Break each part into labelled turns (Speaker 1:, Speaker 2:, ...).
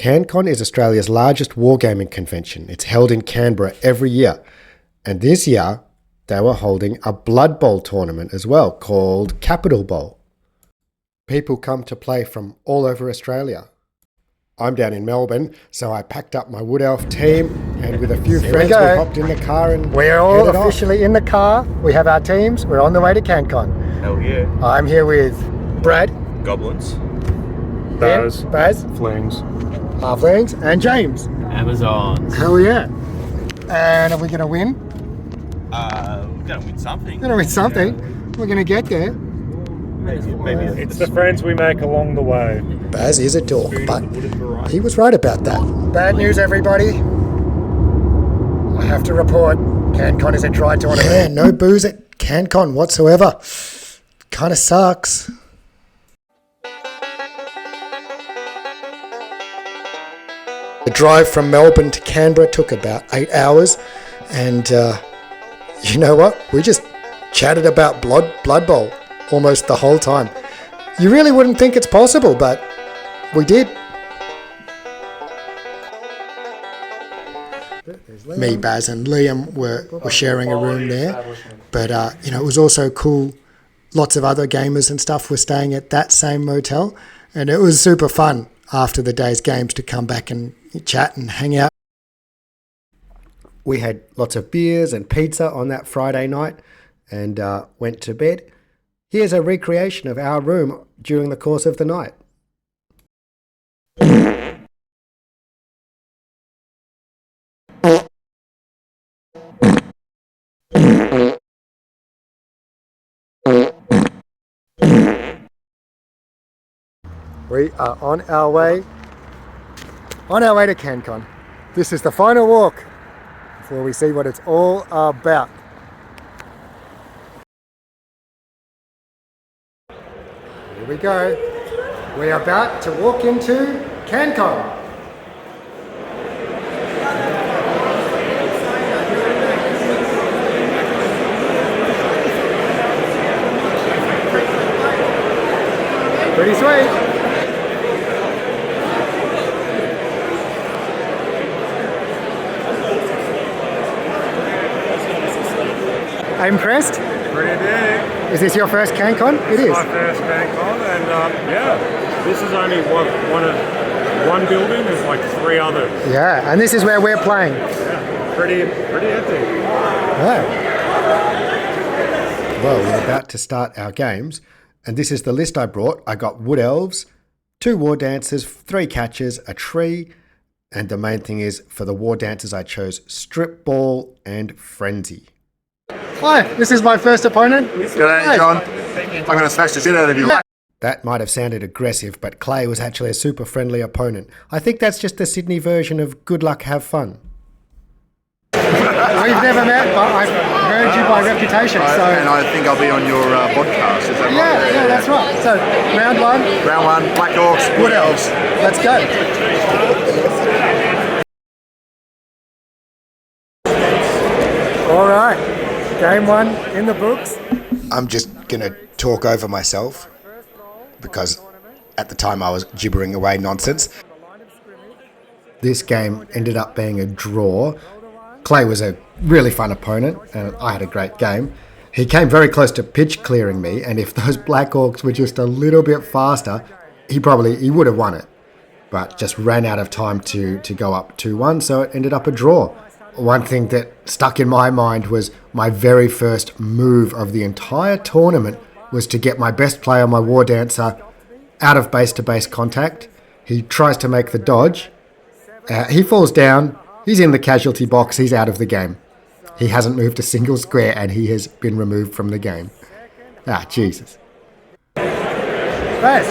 Speaker 1: CanCon is Australia's largest wargaming convention. It's held in Canberra every year. And this year, they were holding a Blood Bowl tournament as well, called Capital Bowl. People come to play from all over Australia. I'm down in Melbourne, so I packed up my Wood Elf team, and with a few friends, we hopped in the car and
Speaker 2: we're all officially in the car. We have our teams. We're on the way to CanCon.
Speaker 3: Hell yeah.
Speaker 2: I'm here with Brad.
Speaker 3: Goblins.
Speaker 2: Baz.
Speaker 4: Flings.
Speaker 2: Halflings. And James.
Speaker 5: Amazons.
Speaker 2: Hell yeah. And are we going to win?
Speaker 3: We're going to win something.
Speaker 2: We're going to win something. Yeah. We're going to get there.
Speaker 3: Maybe
Speaker 4: it's the friends we make along the way.
Speaker 1: Baz is a dork, but he was right about that.
Speaker 2: Bad news, everybody. I have to report CanCon is a dry tournament.
Speaker 1: Yeah, no booze at CanCon whatsoever. Kind of sucks. The drive from Melbourne to Canberra took about 8 hours, and you know what? We just chatted about Blood Bowl almost the whole time. You really wouldn't think it's possible, but we did. Me, Baz, and Liam were sharing a room there, but it was also cool. Lots of other gamers and stuff were staying at that same motel, and it was super fun after the day's games to come back and chat and hang out. We had lots of beers and pizza on that Friday night and went to bed. Here's a recreation of our room during the course of the night. We are on our way to CanCon. This is the final walk before we see what it's all about. Here we go. We are about to walk into CanCon. Pretty sweet. Impressed?
Speaker 4: Pretty big.
Speaker 2: Is this your first CanCon? It is.
Speaker 4: My first CanCon, and this is only one building. There's like 3 others.
Speaker 2: Yeah, and this is where we're playing.
Speaker 4: Yeah, pretty epic.
Speaker 2: Yeah.
Speaker 1: Well, we're about to start our games, and this is the list I brought. I got Wood Elves, 2 War Dancers, 3 Catchers, a tree, and the main thing is, for the War Dancers, I chose Strip Ball and Frenzy.
Speaker 2: Hi, this is my first opponent.
Speaker 3: G'day, John. I'm going to smash the shit out of you.
Speaker 1: That might have sounded aggressive, but Clay was actually a super friendly opponent. I think that's just the Sydney version of good luck, have fun.
Speaker 2: We've never met, but I've heard you by reputation.
Speaker 3: And I think I'll be on your podcast, is that right?
Speaker 2: Yeah, that's right. So, round 1.
Speaker 3: Round 1, Black Orcs, Wood Elves.
Speaker 2: Let's go. All right. Game 1 in the books.
Speaker 1: I'm just going to talk over myself because at the time I was gibbering away nonsense. This game ended up being a draw. Clay was a really fun opponent and I had a great game. He came very close to pitch clearing me, and if those Black Orcs were just a little bit faster, he would have won it. But just ran out of time to go up 2-1, so it ended up a draw. One thing that stuck in my mind was my very first move of the entire tournament was to get my best player, my War Dancer, out of base-to-base contact. He tries to make the dodge. He falls down. He's in the casualty box. He's out of the game. He hasn't moved a single square and he has been removed from the game. Jesus.
Speaker 2: Baz,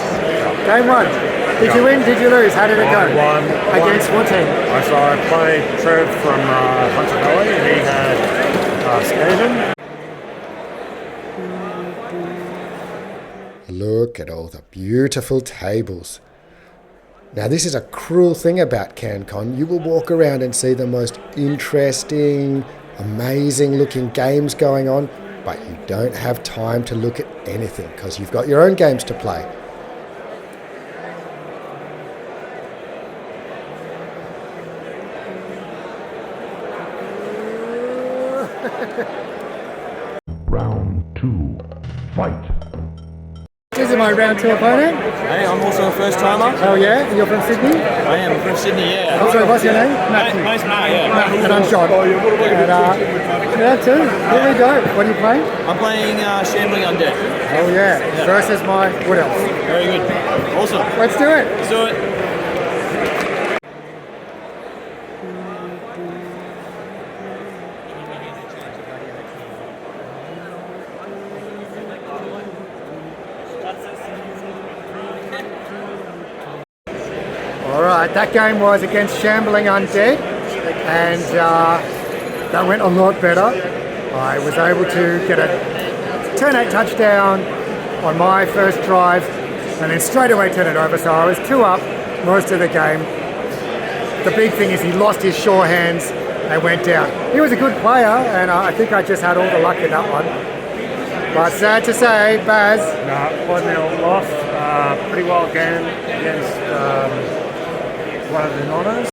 Speaker 2: game 1. Did you win? Did you lose? How did it go?
Speaker 4: I won.
Speaker 2: Against what team?
Speaker 4: I played Trev from Hunter Valley. He had Skaven.
Speaker 1: Look at all the beautiful tables. Now this is a cruel thing about CanCon. You will walk around and see the most interesting, amazing looking games going on, but you don't have time to look at anything because you've got your own games to play.
Speaker 5: Round 2. Fight.
Speaker 2: This is my round 2 opponent.
Speaker 6: Hey, I'm also a first timer.
Speaker 2: Oh yeah, you're from Sydney?
Speaker 6: I am from Sydney, yeah.
Speaker 2: Oh, sorry, what's your name? Matthew.
Speaker 6: Nice, Matt, yeah.
Speaker 2: And I'm John. And round 2, here we go. What are you playing?
Speaker 6: I'm playing Shambling Undead.
Speaker 2: Oh yeah, versus my Wood Elf.
Speaker 6: Very good. Awesome.
Speaker 2: Let's do it.
Speaker 6: Let's do it.
Speaker 2: Alright, that game was against Shambling Undead, and that went a lot better. I was able to get a turn 8 touchdown on my first drive and then straight away turn it over, so I was 2 up most of the game. The big thing is he lost his sure hands and went down. He was a good player, and I think I just had all the luck in that one. But sad to say, Baz.
Speaker 4: 1-0 loss. Pretty wild game against one of the non-owners.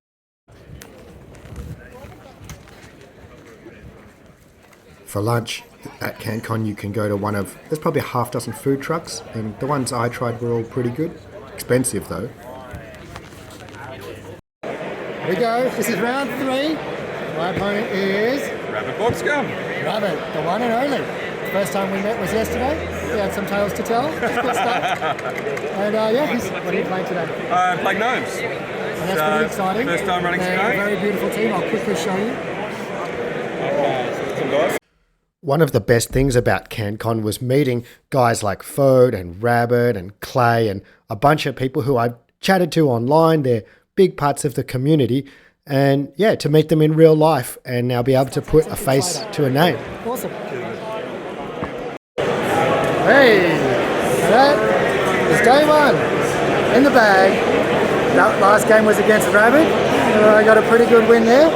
Speaker 1: For lunch at CanCon, you can go to one of, there's probably a half dozen food trucks, and the ones I tried were all pretty good. Expensive though.
Speaker 2: Here we go. This is round 3. My opponent is
Speaker 3: Rabbit Box Gum.
Speaker 2: Rabbit, the one and only. The first time we met was yesterday. We had some tales to tell. It's good stuff. And what are you playing today?
Speaker 3: Playing Gnomes.
Speaker 2: And that's pretty exciting.
Speaker 3: First time running
Speaker 2: They're
Speaker 3: some
Speaker 2: a very beautiful team. I'll quickly show you.
Speaker 3: Some guys.
Speaker 1: One of the best things about CanCon was meeting guys like Fode and Rabbit and Clay and a bunch of people who I've chatted to online. They're big parts of the community. And yeah, to meet them in real life and now be able to put a face to a name.
Speaker 2: Awesome. Hey, that is day 1 in the bag. That last game was against Rabbit. I got a pretty good win there.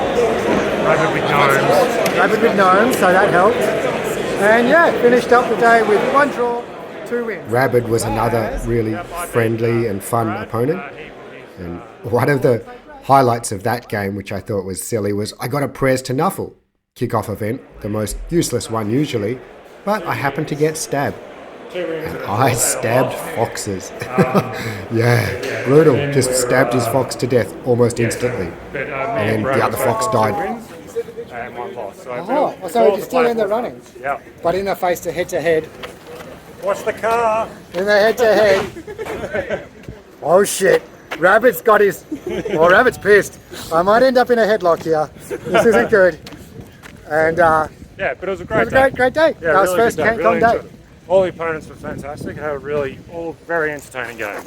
Speaker 4: Rabbit with gnomes.
Speaker 2: Rabbit with gnomes, so that helped. And yeah, finished up the day with 1 draw, 2 wins.
Speaker 1: Rabbit was another really friendly and fun opponent. And one of the highlights of that game, which I thought was silly, was I got a prayers to Nuffle kickoff event, the most useless one usually, but I happened to get stabbed. And I stabbed foxes. Yeah, brutal. Just stabbed his fox to death almost instantly. And then the other fox died.
Speaker 4: And 1 loss. So
Speaker 2: So you're still in the running,
Speaker 4: Yeah.
Speaker 2: but in the face to head,
Speaker 4: Watch the car.
Speaker 2: in the head. Oh shit. Rabbit's got his... Oh, Rabbit's pissed. I might end up in a headlock here. This isn't good. And
Speaker 4: Yeah, but it was a
Speaker 2: it
Speaker 4: great
Speaker 2: was a great day.
Speaker 4: Yeah,
Speaker 2: that was
Speaker 4: really
Speaker 2: first
Speaker 4: good day.
Speaker 2: CanCon
Speaker 4: Really
Speaker 2: day.
Speaker 4: enjoyed it. All the opponents were fantastic. Had a really all very entertaining game.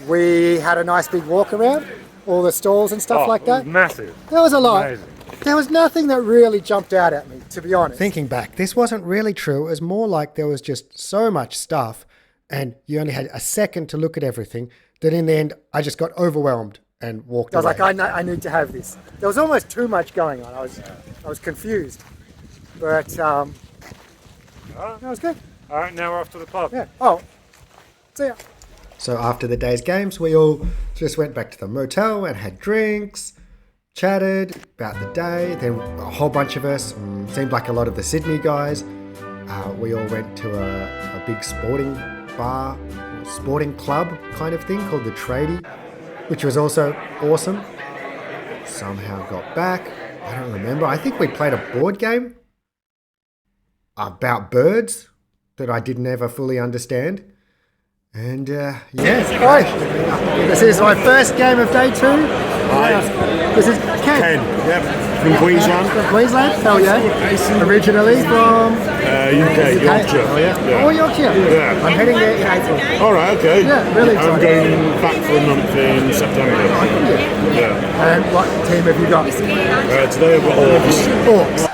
Speaker 2: We had a nice big walk around, all the stalls and stuff like
Speaker 4: It was
Speaker 2: that.
Speaker 4: massive.
Speaker 2: There was a lot.
Speaker 4: Amazing.
Speaker 2: There was nothing that really jumped out at me, to be honest.
Speaker 1: Thinking back, this wasn't really true. It was more like there was just so much stuff and you only had a second to look at everything that in the end I just got overwhelmed and walked
Speaker 2: I was
Speaker 1: away.
Speaker 2: like, I need to have this. There was almost too much going on. I was confused. But that was good.
Speaker 4: All right, now we're off to the pub.
Speaker 2: Yeah. Oh, see ya.
Speaker 1: So after the day's games, we all just went back to the motel and had drinks, chatted about the day. Then a whole bunch of us, seemed like a lot of the Sydney guys, we all went to a big sporting bar, sporting club kind of thing called the Tradie, which was also awesome. Somehow got back. I don't remember. I think we played a board game about birds that I didn't ever fully understand. And
Speaker 2: Right. This is my first game of day 2. This is Ken.
Speaker 4: Yep. From Queensland.
Speaker 2: From Queensland? Hell yeah. Originally from
Speaker 4: UK, Yorkshire.
Speaker 2: Oh yeah. Oh, Yorkshire.
Speaker 4: Yeah.
Speaker 2: I'm heading there in April.
Speaker 4: All right, okay.
Speaker 2: Yeah, really
Speaker 4: I'm
Speaker 2: excited.
Speaker 4: going back for a month in September. Yeah.
Speaker 2: And what team have you got?
Speaker 4: Today I've got Orcs.
Speaker 2: Orcs.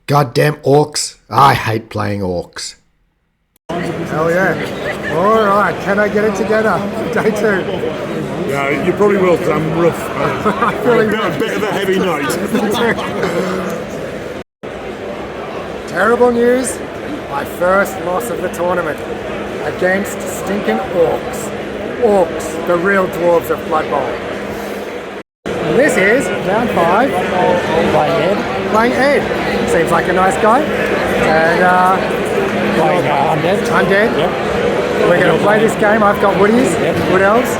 Speaker 1: goddamn orcs. I hate playing orcs.
Speaker 2: Hell yeah. All right, can I get it together? Day 2.
Speaker 4: Yeah, you probably will because I'm rough.
Speaker 2: I'm feeling
Speaker 4: a bit of a heavy night.
Speaker 2: Terrible news. My first loss of the tournament against stinking orcs. Orcs, the real dwarves of Blood Bowl. And this is round 5 by Ned. playing Ed. Seems like a nice guy. And Undead.
Speaker 4: Yep.
Speaker 2: We're going to play this game. I've got Woodies, Wood Elves.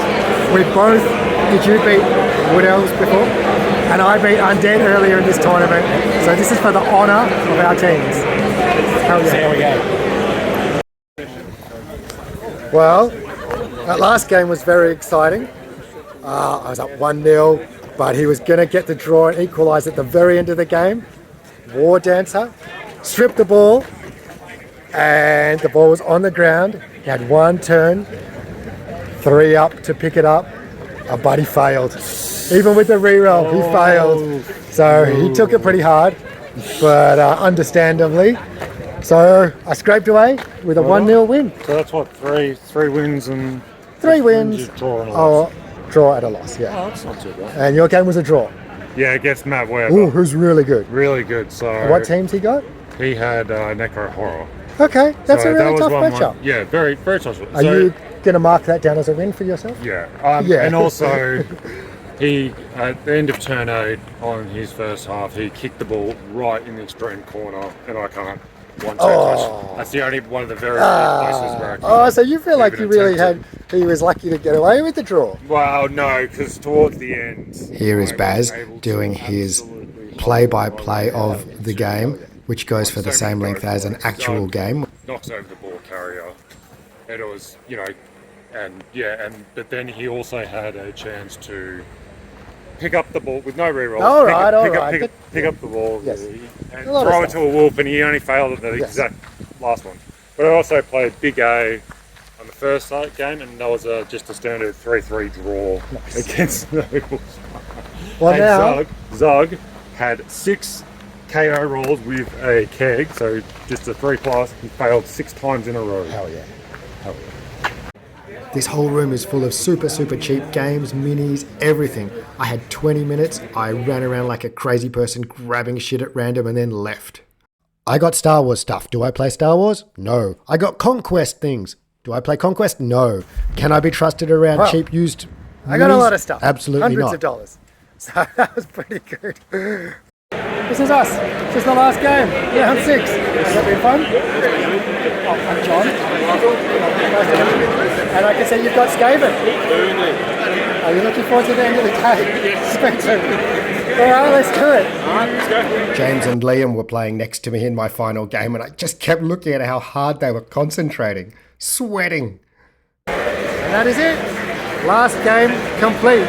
Speaker 2: We both, did you beat Wood Elves before? And I beat Undead earlier in this tournament. So this is for the honour of our teams. Hell yeah.
Speaker 6: There we go.
Speaker 2: Well, that last game was very exciting. I was up 1-0, but he was going to get the draw and equalise at the very end of the game. War Dancer stripped the ball, and the ball was on the ground. He had one turn, 3 up to pick it up, but he failed. Even with the reroll, he failed. So he took it pretty hard, but understandably. So I scraped away with a 1-0 win.
Speaker 4: So that's what, three wins and
Speaker 2: 3 wins,
Speaker 4: draw and a loss.
Speaker 2: draw at a loss, yeah.
Speaker 4: Oh, that's not too bad.
Speaker 2: And your game was a draw.
Speaker 4: Yeah, against Matt Webb.
Speaker 2: Ooh, who's really good.
Speaker 4: Really good. So
Speaker 2: What teams he got?
Speaker 4: he had Necro Horror.
Speaker 2: Okay, that's
Speaker 4: So
Speaker 2: a
Speaker 4: that
Speaker 2: really
Speaker 4: was
Speaker 2: tough
Speaker 4: one-
Speaker 2: matchup.
Speaker 4: Yeah, very tough.
Speaker 2: Are you going to mark that down as a win for yourself?
Speaker 4: Yeah.
Speaker 2: Yeah.
Speaker 4: And also, he at the end of turn 8 on his first half, he kicked the ball right in the extreme corner, and I can't one-turn touch. That's the only one of the very few places where I can.
Speaker 2: Oh, so you feel like
Speaker 4: even
Speaker 2: you really
Speaker 4: attempt
Speaker 2: he was lucky to get away with the draw.
Speaker 4: Well, no, because towards the end.
Speaker 1: Here is
Speaker 4: I was
Speaker 1: Baz
Speaker 4: able to
Speaker 1: doing his
Speaker 4: absolutely
Speaker 1: play-by-play
Speaker 4: hold
Speaker 1: of
Speaker 4: on
Speaker 1: the
Speaker 4: to
Speaker 1: game,
Speaker 4: it.
Speaker 1: which goes for the
Speaker 4: So
Speaker 1: same
Speaker 4: many
Speaker 1: length as an
Speaker 4: goals.
Speaker 1: actual
Speaker 4: Zug
Speaker 1: game.
Speaker 4: knocks over the ball carrier. And it was, but then he also had a chance to pick up the ball with no reroll.
Speaker 2: All right.
Speaker 4: Pick up the ball
Speaker 2: Yes.
Speaker 4: and
Speaker 2: A lot of
Speaker 4: throw it
Speaker 2: stuff.
Speaker 4: to a wolf, and he only failed at the
Speaker 2: Yes.
Speaker 4: exact last one. But I also played Big A on the first game, and that was just a standard 3-3 draw against the Wolves.
Speaker 2: Well,
Speaker 4: And
Speaker 2: now,
Speaker 4: Zug had 6 KO rolls with a keg, so just a 3+. He failed 6 times in a row.
Speaker 2: hell yeah.
Speaker 1: This whole room is full of super cheap games, minis, everything. I had 20 minutes, I ran around like a crazy person grabbing shit at random and then left. I got Star Wars stuff. Do I play Star Wars? No. I got Conquest things. Do I play Conquest? No. Can I be trusted around
Speaker 2: Well,
Speaker 1: cheap used
Speaker 2: I got a
Speaker 1: minis?
Speaker 2: lot of stuff.
Speaker 1: Absolutely
Speaker 2: Hundreds
Speaker 1: not.
Speaker 2: of dollars. So that was pretty good. This is us. This is the last game. Yeah, hunt 6. Has that been fun? Oh, I'm John. And I can see you've got Skaven. Are you looking forward to the end of the day? Spencer. All right, let's do it.
Speaker 1: James and Liam were playing next to me in my final game, and I just kept looking at how hard they were concentrating, sweating.
Speaker 2: And that is it. Last game complete.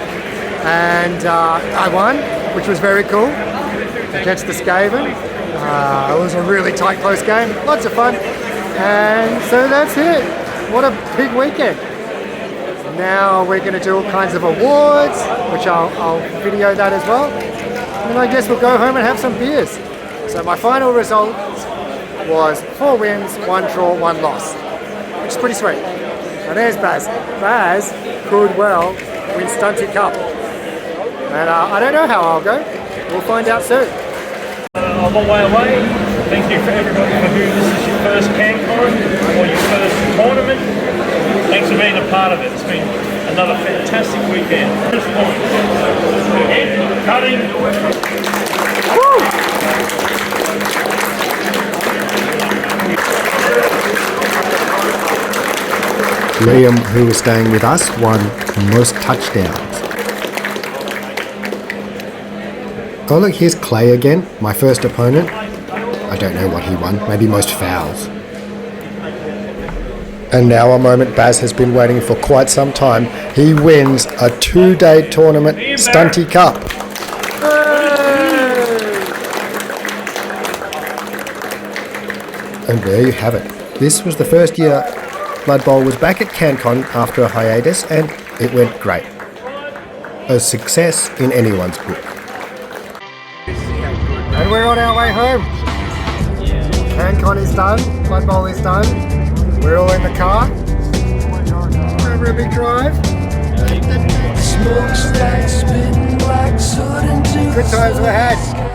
Speaker 2: And I won, which was very cool, against the Skaven. It was a really tight, close game. Lots of fun. And so that's it. What a big weekend. Now we're going to do all kinds of awards, which I'll video that as well. And I guess we'll go home and have some beers. So my final result was 4 wins, 1 draw, 1 loss, which is pretty sweet. And there's Baz. Baz could well win Stunty Cup. And I don't know how I'll go. We'll find out soon.
Speaker 7: A long way away. Thank you for everybody for who this is your first CanCon or your first tournament. Thanks for being a part of it. It's been another fantastic weekend. First point. Ed cutting.
Speaker 1: Liam, who was staying with us, won most touchdowns. Oh look, here's Clay again, my first opponent. I don't know what he won, maybe most fouls. And now a moment Baz has been waiting for quite some time. He wins a 2-day tournament Stunty Cup. And there you have it. This was the first year Blood Bowl was back at CanCon after a hiatus, and it went great. A success in anyone's book.
Speaker 2: And we're on our way home. CanCon is done. Blood Bowl is done. We're all in the car. Over a big drive. Good times we had.